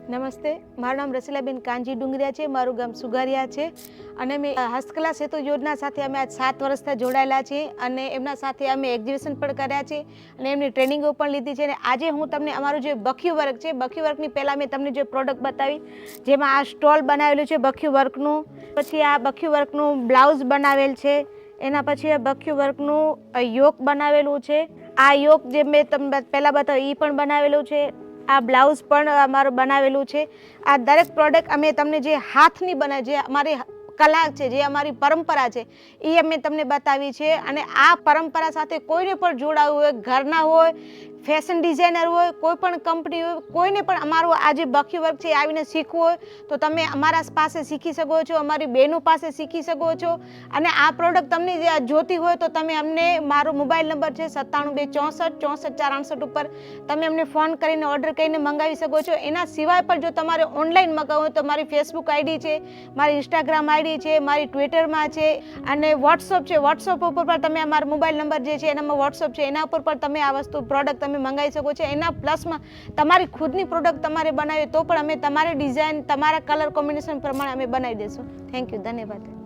નમસ્તે, મારું નામ રસીલાબેન કાનજી ડુંગરિયા છે, મારું ગામ સુગારિયા છે અને મેં હસ્તકલા સેતુ યોજના સાથે અમે આજ 7 વર્ષથી જોડાયેલા છીએ અને એમના સાથે અમે એક્ઝિબિશન પણ કર્યા છે અને એમની ટ્રેનિંગો પણ લીધી છે અને આજે હું તમને અમારું જે બખ્યું વર્ક છે, બખ્યું વર્કની પહેલાં મેં તમને જે પ્રોડક્ટ બતાવી, જેમાં આ સ્ટોલ બનાવેલું છે બખ્યું વર્કનું, પછી આ બખ્યું વર્કનું બ્લાઉઝ બનાવેલ છે, એના પછી આ બખ્યું વર્કનું યોક બનાવેલું છે, આ યોક જે મેં તમને પહેલાં બતાવ્યું એ પણ બનાવેલું છે, આ બ્લાઉઝ પણ અમારું બનાવેલું છે। આ દરેક પ્રોડક્ટ અમે તમને જે હાથની બનાવી, જે અમારી કલા છે, જે અમારી પરંપરા છે, એ અમે તમને બતાવી છે અને આ પરંપરા સાથે કોઈને પણ જોડાવું હોય, ઘરના હોય, ફેશન ડિઝાઇનર હોય, કોઈ પણ કંપની હોય, કોઈને પણ અમારું આ જે બખ્યું વર્ક છે આવીને શીખવું હોય તો તમે અમારા પાસે શીખી શકો છો, અમારી બહેનો પાસે શીખી શકો છો અને આ પ્રોડક્ટ તમને જોતી હોય તો તમે અમને, મારો મોબાઈલ નંબર છે 97 264 64 468 ઉપર તમે અમને ફોન કરીને ઓર્ડર કરીને મંગાવી શકો છો। એના સિવાય પણ જો તમારે ઓનલાઈન મંગાવવું હોય તો મારી ફેસબુક આઈડી છે, મારી ઇન્સ્ટાગ્રામ આઈડી છે, મારી ટ્વિટરમાં છે અને વોટ્સઅપ છે, વોટ્સઅપ ઉપર પણ તમે અમારો મોબાઈલ નંબર જે છે એનામાં વોટ્સઅપ છે, એના ઉપર પણ તમે આ વસ્તુ પ્રોડક્ટ તમે મંગાવી શકો છો। એના પ્લસમાં તમારી ખુદની પ્રોડક્ટ તમારે બનાવી તો પણ અમે તમારી ડિઝાઇન, તમારા કલર કોમ્બિનેશન પ્રમાણે અમે બનાવી દઈશું। થેન્ક યુ, ધન્યવાદ।